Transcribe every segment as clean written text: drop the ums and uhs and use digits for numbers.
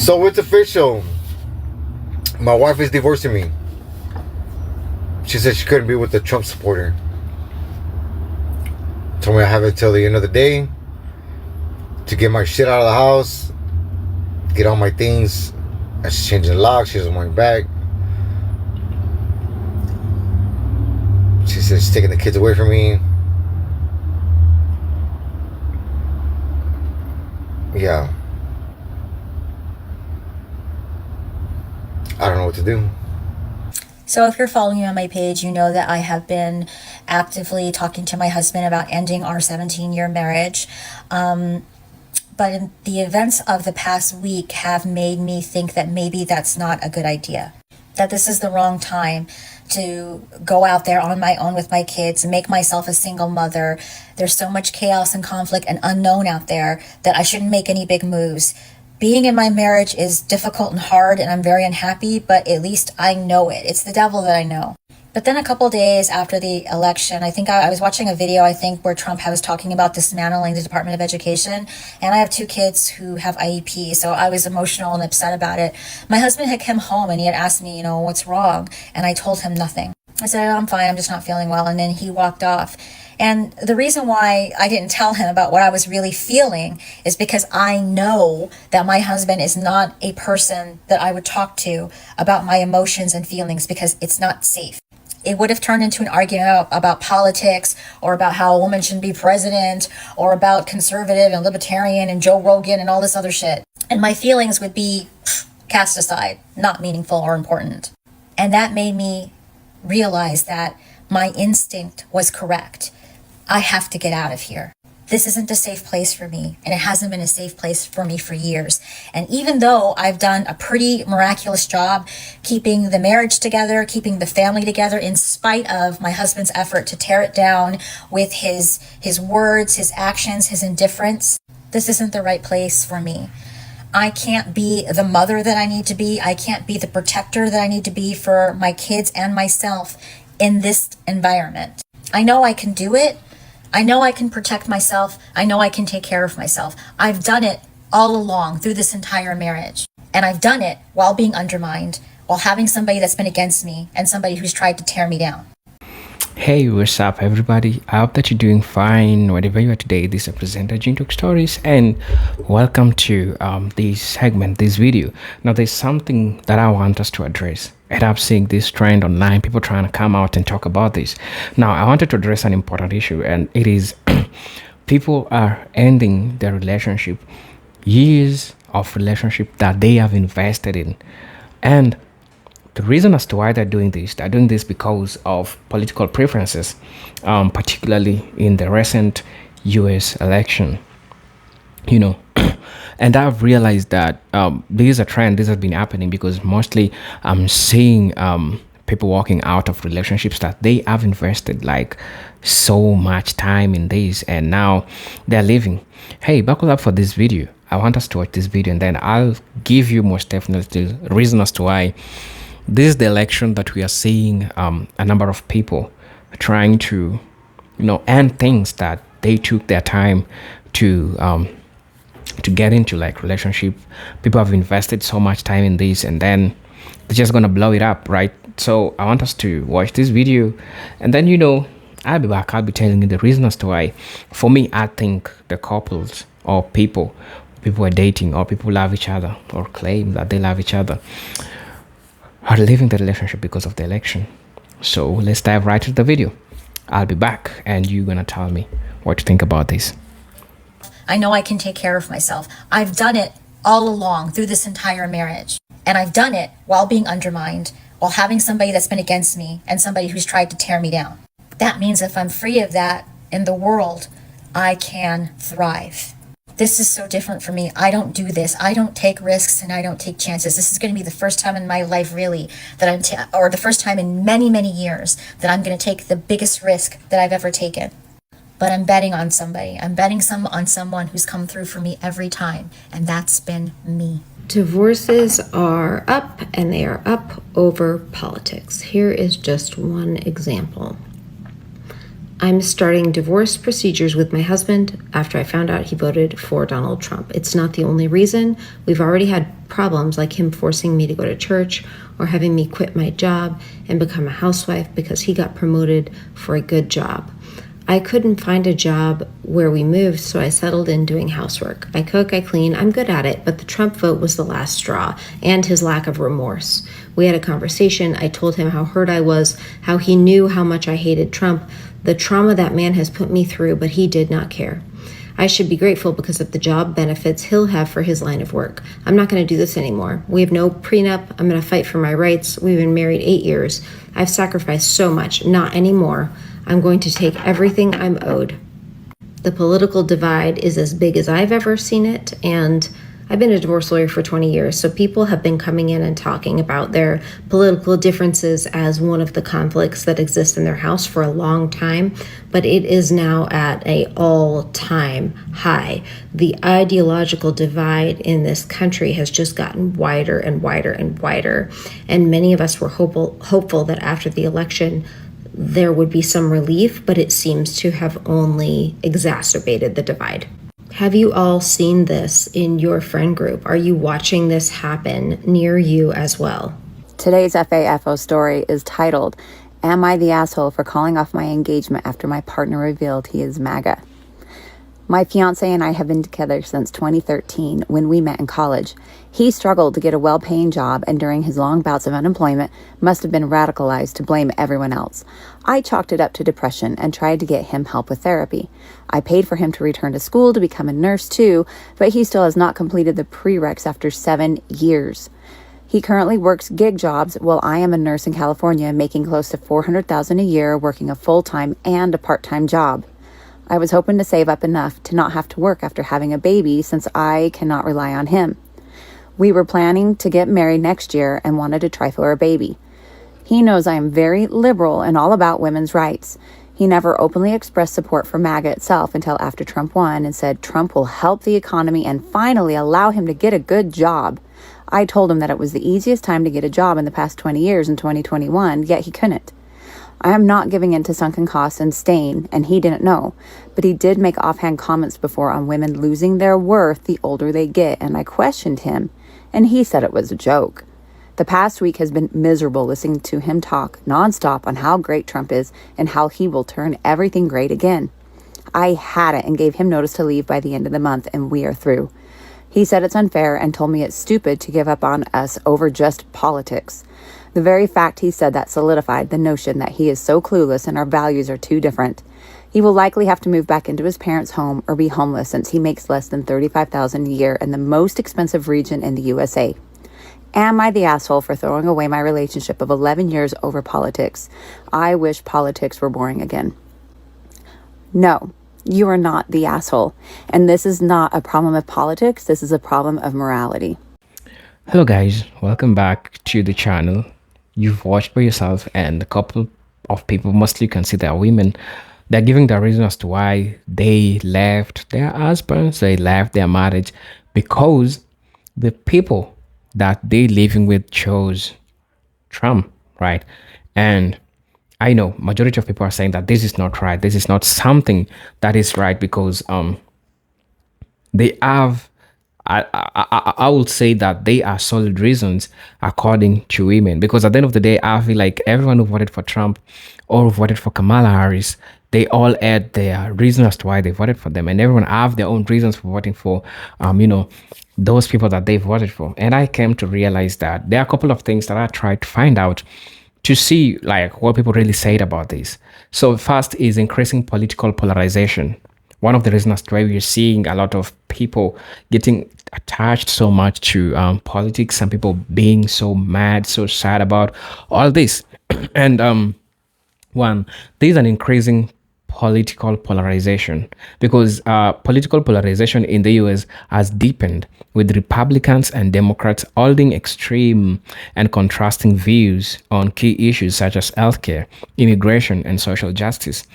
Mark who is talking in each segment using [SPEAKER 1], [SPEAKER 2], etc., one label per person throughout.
[SPEAKER 1] So it's official. My wife is divorcing me. She said she couldn't be with the Trump supporter. Told me I have until the end of the day to get my shit out of the house, get all my things. And she's changing the lock. She doesn't want me back. She said she's taking the kids away from me. Yeah. I don't know what to do.
[SPEAKER 2] So if you're following me on my page, you know that I have been actively talking to my husband about ending our 17-year marriage. But the events of the past week have made me think that maybe that's not a good idea. That this is the wrong time to go out there on my own with my kids, make myself a single mother. There's so much chaos and conflict and unknown out there that I shouldn't make any big moves. Being in my marriage is difficult and hard, and I'm very unhappy, but at least I know it. It's the devil that I know. But then a couple days after the election, I think I was watching a video, where Trump was talking about dismantling the Department of Education. And I have 2 kids who have IEP, so I was emotional and upset about it. My husband had come home and he had asked me, what's wrong? And I told him nothing. I said, I'm fine, I'm just not feeling well. And then he walked off. And the reason why I didn't tell him about what I was really feeling is because I know that my husband is not a person that I would talk to about my emotions and feelings, because it's not safe. It would have turned into an argument about politics, or about how a woman shouldn't be president, or about conservative and libertarian and Joe Rogan and all this other shit. And my feelings would be cast aside, not meaningful or important. And that made me realize that my instinct was correct. I have to get out of here. This isn't a safe place for me, and it hasn't been a safe place for me for years. And even though I've done a pretty miraculous job keeping the marriage together, keeping the family together, in spite of my husband's effort to tear it down with his words, his actions, his indifference, this isn't the right place for me. I can't be the mother that I need to be. I can't be the protector that I need to be for my kids and myself in this environment. I know I can do it. I know I can protect myself. I know I can take care of myself. I've done it all along through this entire marriage. And I've done it while being undermined, while having somebody that's been against me and somebody who's tried to tear me down.
[SPEAKER 3] Hey, what's up everybody? I hope that you're doing fine wherever you are today. This is presenter Jintok Stories, and welcome to this segment, this video. Now there's something that I want us to address. And I'm seeing this trend online, people trying to come out and talk about this. Now I wanted to address an important issue, and it is people are ending their relationship, years of relationship that they have invested in. And the reason as to why they're doing this because of political preferences, particularly in the recent US election. And I've realized that this is a trend. This has been happening because mostly I'm seeing people walking out of relationships that they have invested like so much time in this, and now they're leaving. Hey, buckle up for this video. I want us to watch this video, and then I'll give you most definitely the reason as to why this is the election that we are seeing a number of people trying to end things that they took their time to get into, like relationship. People have invested so much time in this, and then they're just gonna blow it up, right? So I want us to watch this video, and then I'll be back. I'll be telling you the reason as to why. For me, I think the couples or people are dating, or people love each other or claim that they love each other, are leaving the relationship because of the election. So let's dive right into the video. I'll be back, and you're gonna tell me what you think about this.
[SPEAKER 2] I know I can take care of myself. I've done it all along through this entire marriage. And I've done it while being undermined, while having somebody that's been against me and somebody who's tried to tear me down. That means if I'm free of that in the world, I can thrive. This is so different for me. I don't do this. I don't take risks and I don't take chances. This is going to be the first time in my life, really, that or the first time in many, many years that I'm going to take the biggest risk that I've ever taken. But I'm betting on somebody. I'm betting on someone who's come through for me every time, and that's been me.
[SPEAKER 4] Divorces are up, and they are up over politics. Here is just one example. I'm starting divorce procedures with my husband after I found out he voted for Donald Trump. It's not the only reason. We've already had problems like him forcing me to go to church or having me quit my job and become a housewife because he got promoted for a good job. I couldn't find a job where we moved, so I settled in doing housework. I cook, I clean, I'm good at it, but the Trump vote was the last straw, and his lack of remorse. We had a conversation. I told him how hurt I was, how he knew how much I hated Trump, the trauma that man has put me through, but he did not care. I should be grateful because of the job benefits he'll have for his line of work. I'm not going to do this anymore. We have no prenup. I'm going to fight for my rights. We've been married 8 years. I've sacrificed so much. Not anymore. I'm going to take everything I'm owed. The political divide is as big as I've ever seen it, and I've been a divorce lawyer for 20 years, so people have been coming in and talking about their political differences as one of the conflicts that exist in their house for a long time, but it is now at an all-time high. The ideological divide in this country has just gotten wider and wider and wider, and many of us were hopeful that after the election, there would be some relief, but it seems to have only exacerbated the divide. Have you all seen this in your friend group? Are you watching this happen near you as well?
[SPEAKER 5] Today's FAFO story is titled, Am I the Asshole for Calling Off My Engagement After My Partner Revealed He is MAGA? My fiance and I have been together since 2013 when we met in college. He struggled to get a well-paying job and during his long bouts of unemployment must have been radicalized to blame everyone else. I chalked it up to depression and tried to get him help with therapy. I paid for him to return to school to become a nurse too, but he still has not completed the prereqs after 7 years. He currently works gig jobs while I am a nurse in California making close to $400,000 a year working a full-time and a part-time job. I was hoping to save up enough to not have to work after having a baby since I cannot rely on him. We were planning to get married next year and wanted to try for a baby. He knows I am very liberal and all about women's rights. He never openly expressed support for MAGA itself until after Trump won and said Trump will help the economy and finally allow him to get a good job. I told him that it was the easiest time to get a job in the past 20 years in 2021, yet he couldn't. I am not giving in to sunken costs and staying, and he didn't know, but he did make offhand comments before on women losing their worth the older they get, and I questioned him, and he said it was a joke. The past week has been miserable listening to him talk nonstop on how great Trump is and how he will turn everything great again. I had it and gave him notice to leave by the end of the month, and we are through. He said it's unfair and told me it's stupid to give up on us over just politics. The very fact he said that solidified the notion that he is so clueless and our values are too different. He will likely have to move back into his parents' home or be homeless since he makes less than $35,000 a year in the most expensive region in the USA. Am I the asshole for throwing away my relationship of 11 years over politics? I wish politics were boring again. No, you are not the asshole. And this is not a problem of politics. This is a problem of morality.
[SPEAKER 3] Hello guys, welcome back to the channel. You've watched by yourself and a couple of people, mostly you can see they're women, they're giving the reason as to why they left their husbands, they left their marriage, because the people that they living with chose Trump, right? And I know majority of people are saying that this is not right, this is not something that is right, because they have I would say that they are solid reasons according to women, because at the end of the day, I feel like everyone who voted for Trump or voted for Kamala Harris, they all had their reasons as to why they voted for them, and everyone have their own reasons for voting for, those people that they voted for. And I came to realize that there are a couple of things that I tried to find out to see like what people really said about this. So first is increasing political polarization. One of the reasons why we're seeing a lot of people getting attached so much to politics and people being so mad, so sad about all this. And one, there's an increasing political polarization, because political polarization in the US has deepened, with Republicans and Democrats holding extreme and contrasting views on key issues such as healthcare, immigration, and social justice.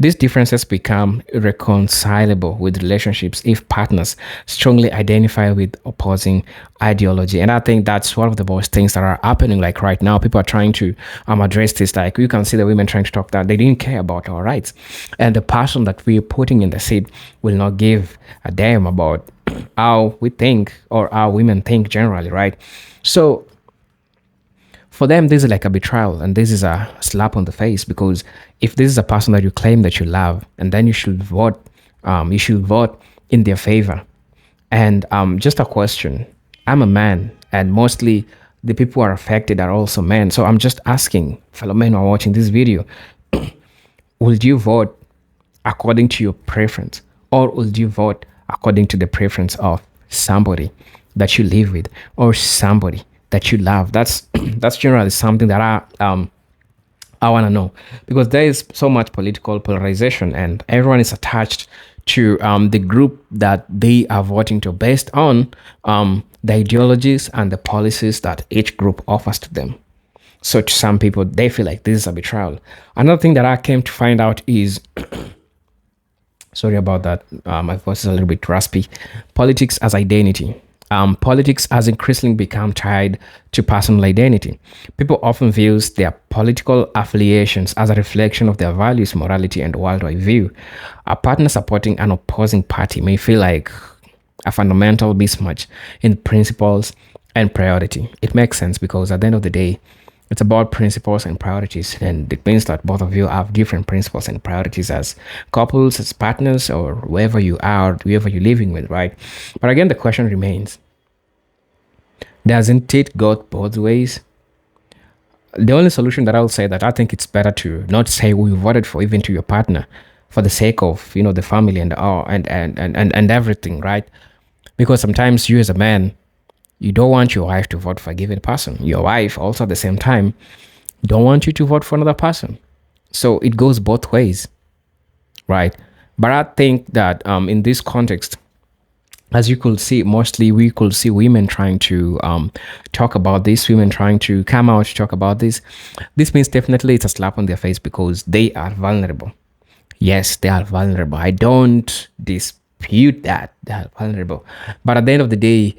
[SPEAKER 3] These differences become irreconcilable with relationships if partners strongly identify with opposing ideology. And I think that's one of the worst things that are happening like right now. People are trying to address this. Like you can see the women trying to talk that they didn't care about our rights. And the person that we're putting in the seat will not give a damn about how we think or how women think generally, right? So for them, this is like a betrayal and this is a slap on the face, because if this is a person that you claim that you love, and then you should vote in their favor. And just a question, I'm a man, and mostly the people who are affected are also men. So I'm just asking fellow men who are watching this video, would you vote according to your preference, or would you vote according to the preference of somebody that you live with or somebody that you love? That's that's generally something that I want to know, because there is so much political polarization and everyone is attached to the group that they are voting to based on the ideologies and the policies that each group offers to them. So to some people, they feel like this is a betrayal. Another thing that I came to find out is, sorry about that, my voice is a little bit raspy. Politics as identity. Politics has increasingly become tied to personal identity. People often view their political affiliations as a reflection of their values, morality, and worldwide view. A partner supporting an opposing party may feel like a fundamental mismatch in principles and priority. It makes sense because at the end of the day, it's about principles and priorities, and it means that both of you have different principles and priorities as couples, as partners, or wherever you are, whoever you're living with, right? But again, the question remains, doesn't it go both ways? The only solution that I'll say that I think it's better to not say who you voted for, even to your partner, for the sake of the family and everything, right? Because sometimes you as a man, you don't want your wife to vote for a given person. Your wife also at the same time don't want you to vote for another person. So it goes both ways, right? But I think that in this context, as you could see, mostly we could see women trying to talk about this, women trying to come out to talk about this. This means definitely it's a slap on their face because they are vulnerable. Yes, they are vulnerable. I don't dispute that they are vulnerable. But at the end of the day,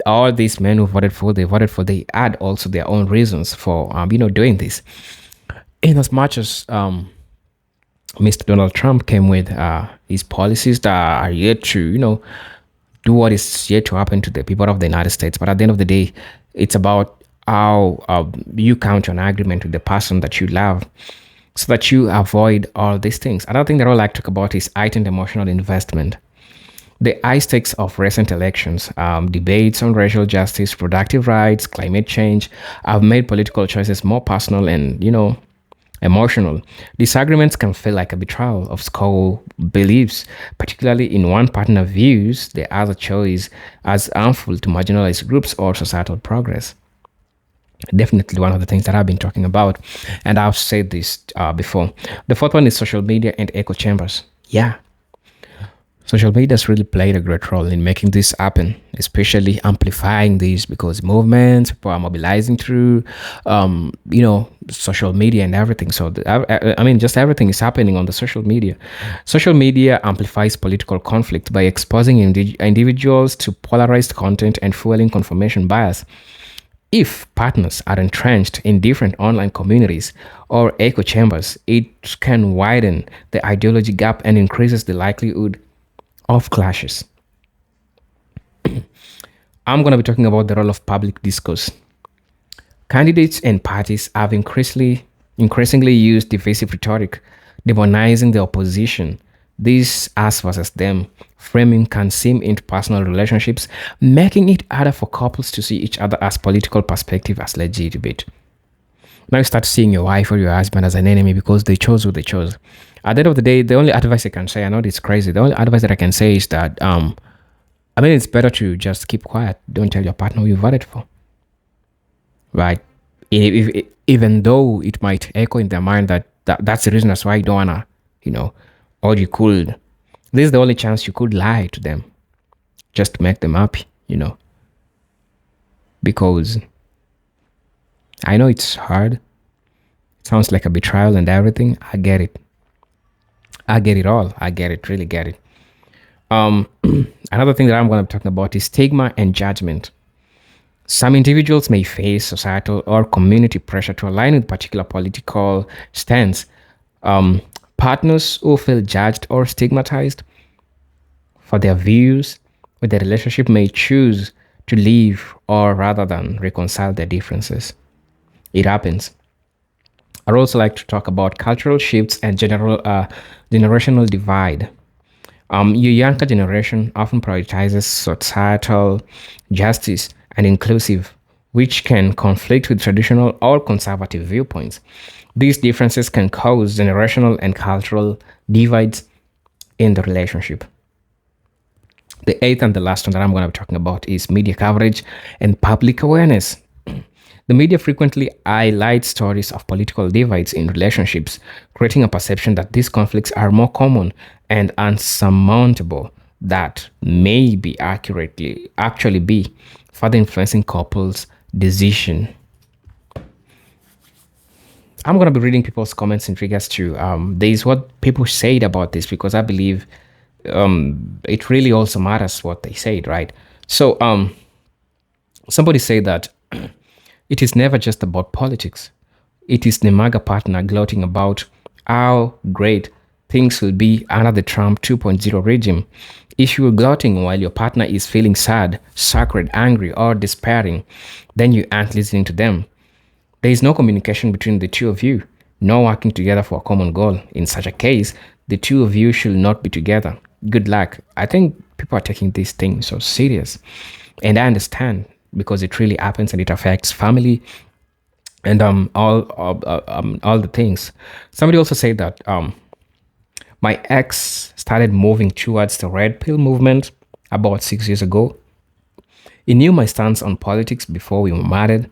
[SPEAKER 3] all these men who they add also their own reasons for doing this. In as much as Mr. Donald Trump came with his policies that are yet to do what is yet to happen to the people of the United States. But at the end of the day, it's about how you come to an agreement with the person that you love so that you avoid all these things. Another thing that I would like to talk about is heightened emotional investment. The high stakes of recent elections, debates on racial justice, reproductive rights, climate change, have made political choices more personal and, emotional. Disagreements can feel like a betrayal of core beliefs, particularly in one partner views the other choice as harmful to marginalized groups or societal progress. Definitely one of the things that I've been talking about, and I've said this before. The fourth one is social media and echo chambers. Yeah, social media has really played a great role in making this happen, especially amplifying this because movements, people are mobilizing through, social media and everything. So, I mean, just everything is happening on the social media. Social media amplifies political conflict by exposing individuals to polarized content and fueling confirmation bias. If partners are entrenched in different online communities or echo chambers, it can widen the ideology gap and increases the likelihood of clashes. I'm going to be talking about the role of public discourse. Candidates and parties have increasingly used divisive rhetoric, demonizing the opposition. This us versus them framing can seem into personal relationships, making it harder for couples to see each other as political perspective as legitimate. Now you start seeing your wife or your husband as an enemy because they chose who they chose. At the end of the day, the only advice I can say, I know it's crazy, the only advice that I can say is that, it's better to just keep quiet. Don't tell your partner who you voted for. Right? Even though it might echo in their mind that's the reason that's why you don't want to, or you could. This is the only chance you could lie to them just to make them happy, because I know it's hard. It sounds like a betrayal and everything. I get it. I get it all. I get it. Really get it. Another thing that I'm going to be talking about is stigma and judgment. Some individuals may face societal or community pressure to align with particular political stance. Um, Partners who feel judged or stigmatized for their views with the relationship may choose to leave or rather than reconcile their differences. It happens. I'd also like to talk about cultural shifts and generational divide. Your younger generation often prioritizes societal justice and inclusive, which can conflict with traditional or conservative viewpoints. These differences can cause generational and cultural divides in the relationship. The eighth and the last one that I'm going to be talking about is media coverage and public awareness. The media frequently highlights stories of political divides in relationships, creating a perception that these conflicts are more common and unsurmountable that may be accurately actually be further influencing couples' decision. I'm gonna be reading people's comments in regards to this what people said about this because I believe it really also matters what they said, right? So somebody said that it is never just about politics. It is the MAGA partner gloating about how great things will be under the Trump 2.0 regime. If you are gloating while your partner is feeling sad, sacred, angry, or despairing, then you aren't listening to them. There is no communication between the two of you, no working together for a common goal. In such a case, the two of you should not be together. Good luck. I think people are taking this thing so serious. And I understand because it really happens and it affects family and all the things. Somebody also said that my ex started moving towards the red pill movement about 6 years ago. He knew my stance on politics before we were married.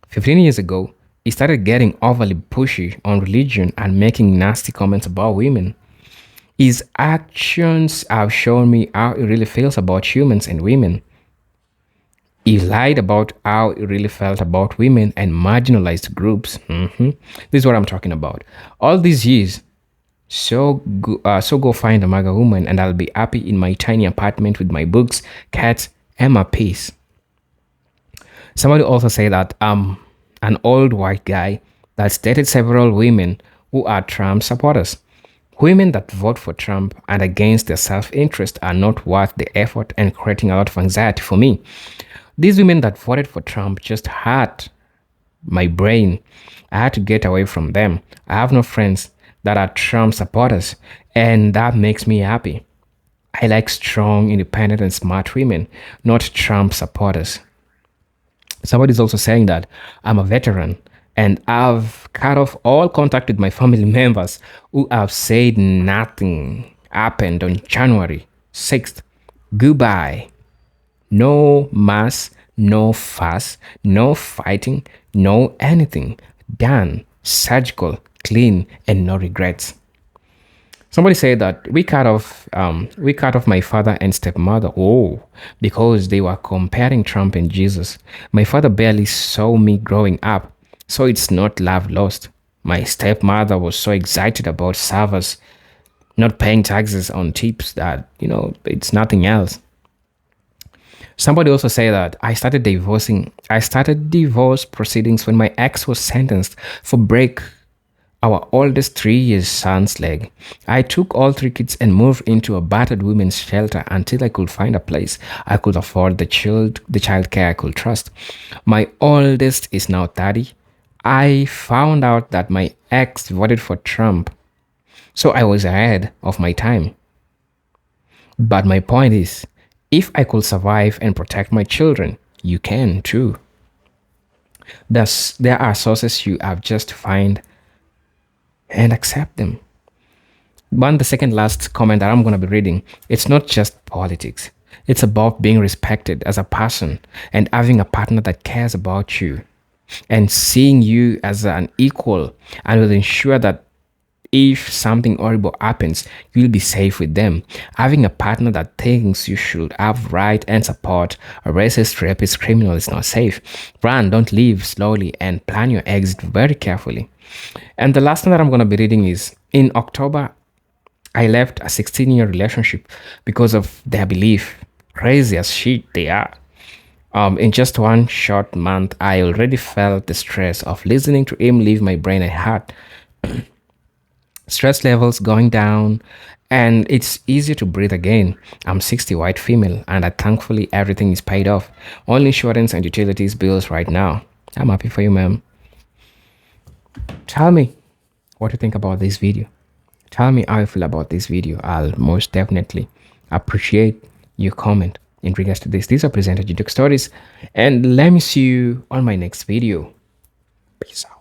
[SPEAKER 3] 15 years ago, he started getting overly pushy on religion and making nasty comments about women. His actions have shown me how he really feels about humans and women. He lied about how he really felt about women and marginalized groups. This is what I'm talking about. All these years, so go find a MAGA woman and I'll be happy in my tiny apartment with my books, cats, and my peace. Somebody also say that I'm an old white guy that's dated several women who are Trump supporters. Women that vote for Trump and against their self-interest are not worth the effort and creating a lot of anxiety for me. These women that voted for Trump just hurt my brain. I had to get away from them. I have no friends that are Trump supporters, and that makes me happy. I like strong, independent, and smart women, not Trump supporters. Somebody's also saying that I'm a veteran and I've cut off all contact with my family members who have said nothing happened on January 6th. Goodbye. No mass, no fuss, no fighting, no anything. Done. Surgical, clean, and no regrets. Somebody said that we cut off my father and stepmother. Oh, because they were comparing Trump and Jesus. My father barely saw me growing up, so it's not love lost. My stepmother was so excited about servers not paying taxes on tips that it's nothing else. Somebody also said that I started divorce proceedings when my ex was sentenced for break our oldest 3 years son's leg. I took all three kids and moved into a battered women's shelter until I could find a place I could afford the child care I could trust. My oldest is now 30. I found out that my ex voted for Trump, so I was ahead of my time. But my point is, if I could survive and protect my children, you can too. Thus, there are sources you have just to find and accept them. The second last comment that I'm going to be reading, it's not just politics. It's about being respected as a person and having a partner that cares about you and seeing you as an equal and will ensure that if something horrible happens, you'll be safe with them. Having a partner that thinks you should have right and support a racist, rapist, criminal is not safe. Run, don't leave slowly, and plan your exit very carefully. And the last one that I'm going to be reading is in October, I left a 16-year relationship because of their belief. Crazy as shit they are. In just one short month, I already felt the stress of listening to him leave my brain and heart. Stress levels going down, and it's easy to breathe again. I'm 60, white female, and thankfully everything is paid off. Only insurance and utilities bills right now. I'm happy for you, ma'am. Tell me what you think about this video. Tell me how you feel about this video. I'll most definitely appreciate your comment in regards to this. These are presented YouTube stories, and let me see you on my next video. Peace out.